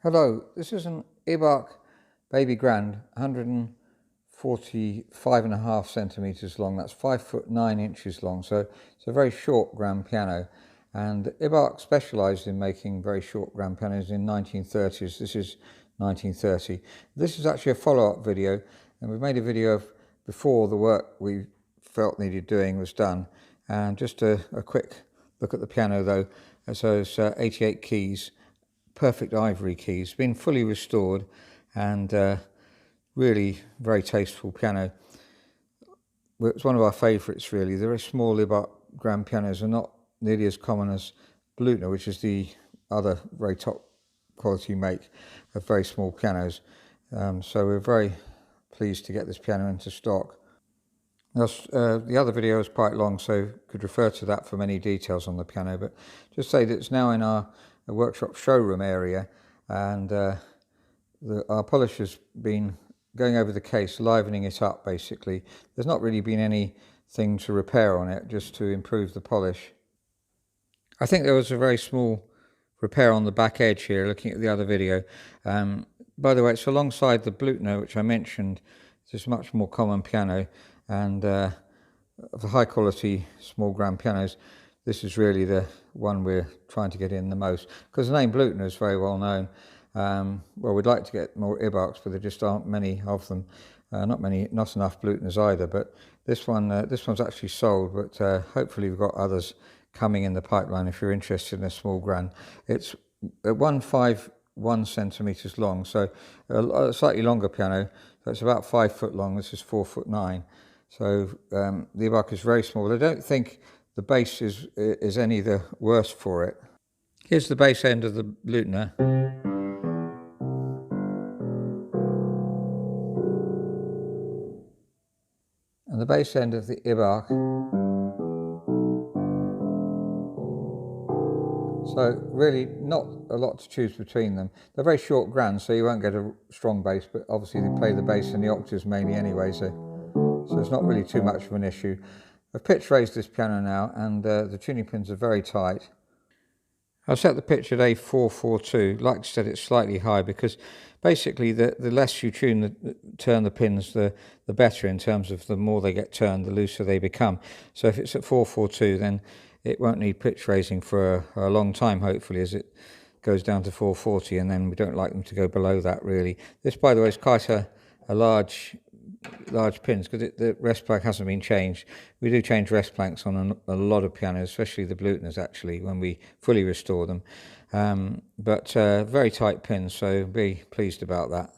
Hello, this is an Ibach Baby Grand, 145.5 centimeters long. That's 5'9" long. So it's a very short grand piano. And Ibach specialized in making very short grand pianos in 1930s. This is 1930. This is actually a follow-up video, and we've made a video of before the work we felt needed doing was done. And just a quick look at the piano though. So it's 88 keys. Perfect ivory keys, been fully restored, and really very tasteful piano. It's one of our favourites really. The very small Ibach grand pianos are not nearly as common as Blüthner, which is the other very top quality make of very small pianos. So we're very pleased to get this piano into stock. Now, the other video is quite long, so could refer to that for many details on the piano, but just say that it's now in our workshop showroom area, and our polisher's been going over the case, livening it up basically. There's not really been anything to repair on it, just to improve the polish. I think there was a very small repair on the back edge here, looking at the other video. By the way, it's alongside the Blüthner, which I mentioned. It's a much more common piano, and of the high quality small grand pianos, this is really the one we're trying to get in the most, because the name Blüthner is very well known. Well, we'd like to get more Ibachs, but there just aren't many of them. Not enough Blüthners either. But this one's actually sold. But hopefully we've got others coming in the pipeline if you're interested in a small grand. It's 151 centimeters long, so a slightly longer piano. So it's about 5 foot long. This is 4'9". So the Ibach is very small. I don't think the bass is any the worse for it. Here's the bass end of the Blüthner. And the bass end of the Ibach. So really not a lot to choose between them. They're very short grands, so you won't get a strong bass, but obviously they play the bass in the octaves mainly anyway, so it's not really too much of an issue. I've pitch raised this piano now, and the tuning pins are very tight. I've set the pitch at A442. Like I said, it's slightly high because basically the less you turn the pins, the better, in terms of the more they get turned, the looser they become. So if it's at 442, then it won't need pitch raising for a long time, hopefully, as it goes down to 440, and then we don't like them to go below that really. This, by the way, is quite a large pins, because the rest plank hasn't been changed. We do change rest planks on a lot of pianos, especially the Blüthners actually, when we fully restore them. But very tight pins, so be pleased about that.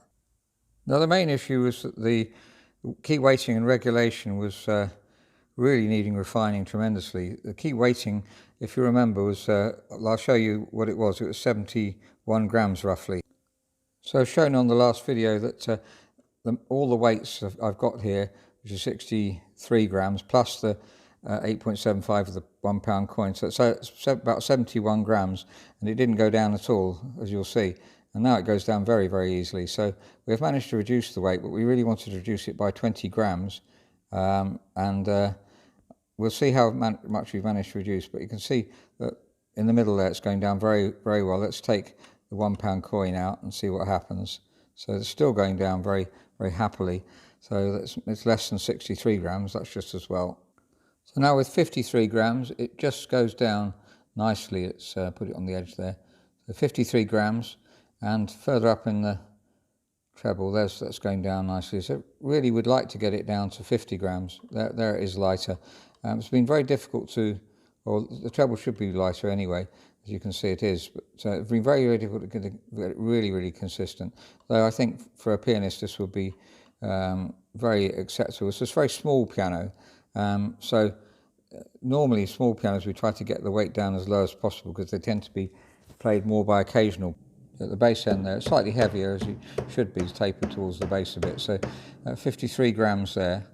Now the main issue was that the key weighting and regulation was really needing refining tremendously. The key weighting, if you remember, was, I'll show you what it was. It was 71 grams roughly. So I've shown on the last video that all the weights I've got here, which is 63 grams, plus the 8.75 of the £1 coin. So it's about 71 grams, and it didn't go down at all, as you'll see. And now it goes down very, very easily. So we've managed to reduce the weight, but we really wanted to reduce it by 20 grams. We'll see how much we've managed to reduce, but you can see that in the middle there it's going down very, very well. Let's take the £1 coin out and see what happens. So it's still going down very, very happily. So it's less than 63 grams, that's just as well. So now with 53 grams, it just goes down nicely. Let's put it on the edge there. So 53 grams, and further up in the treble, that's going down nicely. So really would like to get it down to 50 grams. There it is lighter. It's been very difficult to, or the treble should be lighter anyway. As you can see, it is, but it's been very, very difficult to get it really, really consistent. Though I think for a pianist this would be very acceptable. It's a very small piano, so normally small pianos we try to get the weight down as low as possible because they tend to be played more by occasional. At the bass end there, it's slightly heavier, as you should be, tapered towards the bass a bit. So 53 grams there.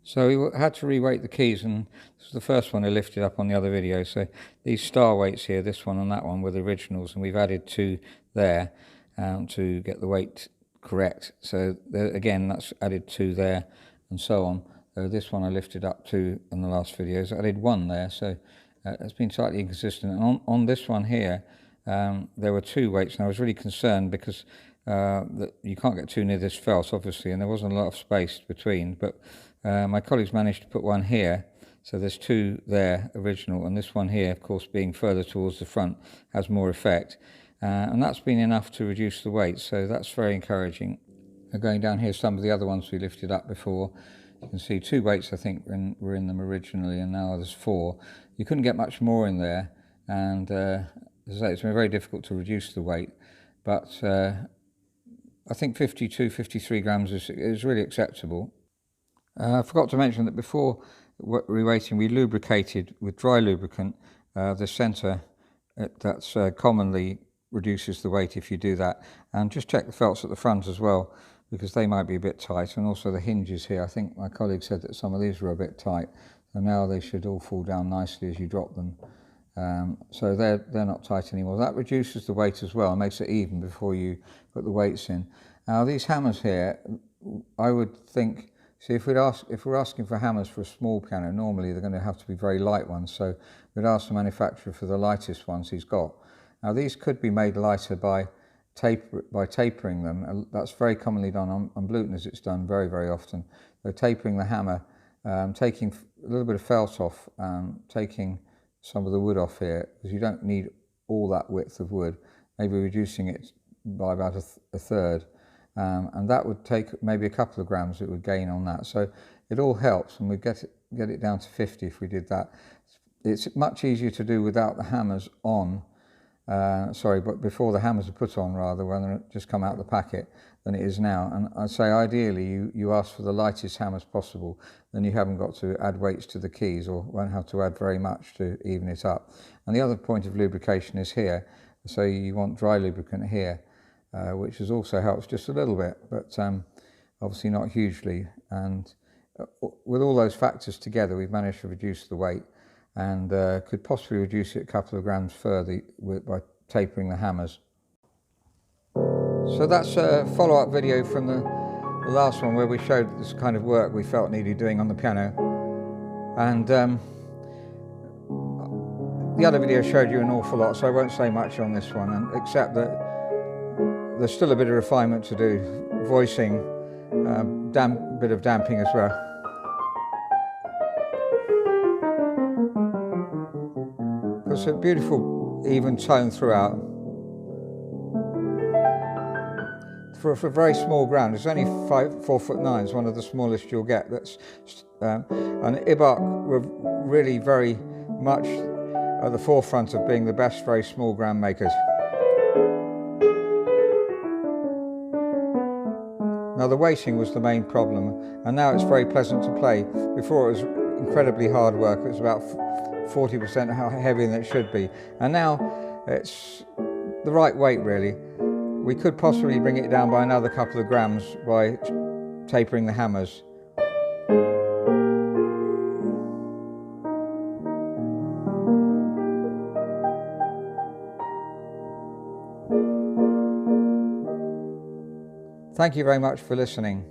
So we had to reweight the keys, and this is the first one I lifted up on the other video. So these star weights here, this one and that one, were the originals, and we've added 2 there to get the weight correct. So there, again, that's added 2 there, and so on. This one I lifted up 2 in the last videos. I added 1 there, so it's been slightly inconsistent. And on this one here, there were 2 weights, and I was really concerned because that you can't get too near this felt, obviously, and there wasn't a lot of space between, but my colleagues managed to put one here, so there's 2 there, original, and this one here, of course, being further towards the front, has more effect, and that's been enough to reduce the weight, so that's very encouraging. Going down here, some of the other ones we lifted up before, you can see 2 weights I think were in them originally, and now there's 4. You couldn't get much more in there, and as I say, it's been very difficult to reduce the weight, but I think 52, 53 grams is really acceptable. I forgot to mention that before reweighting, we lubricated with dry lubricant the centre. That's commonly reduces the weight if you do that, and just check the felts at the front as well, because they might be a bit tight, and also the hinges here. I think my colleague said that some of these were a bit tight, so now they should all fall down nicely as you drop them. So they're not tight anymore. That reduces the weight as well and makes it even before you put the weights in. Now these hammers here, I would think, see, if we're asking for hammers for a small piano, normally they're going to have to be very light ones, so we'd ask the manufacturer for the lightest ones he's got. Now these could be made lighter by tapering them. That's very commonly done on Bluteners. It's done very, very often. So tapering the hammer, taking a little bit of felt off, taking some of the wood off here, because you don't need all that width of wood, maybe reducing it by about a third, and that would take maybe a couple of grams it would gain on that. So it all helps, and we get it down to 50 if we did that. It's much easier to do without the hammers on, but before the hammers are put on, rather, when they just come out of the packet, than it is now. And I'd say ideally you ask for the lightest hammers possible, then you haven't got to add weights to the keys, or won't have to add very much to even it up. And the other point of lubrication is here, so you want dry lubricant here, which also helps just a little bit, but obviously not hugely. And with all those factors together, we've managed to reduce the weight, and could possibly reduce it a couple of grams further by tapering the hammers. So that's a follow-up video from the last one, where we showed this kind of work we felt needed doing on the piano, and the other video showed you an awful lot, so I won't say much on this one, except that there's still a bit of refinement to do, voicing, bit of damping as well. It's a beautiful even tone throughout. For a very small ground, it's only 4'9", it's one of the smallest you'll get. And Ibach were really very much at the forefront of being the best very small ground makers. Now the weighting was the main problem, and now it's very pleasant to play. Before it was incredibly hard work. It was about 40% how heavier than it should be, and now it's the right weight really. We could possibly bring it down by another couple of grams by tapering the hammers. Thank you very much for listening.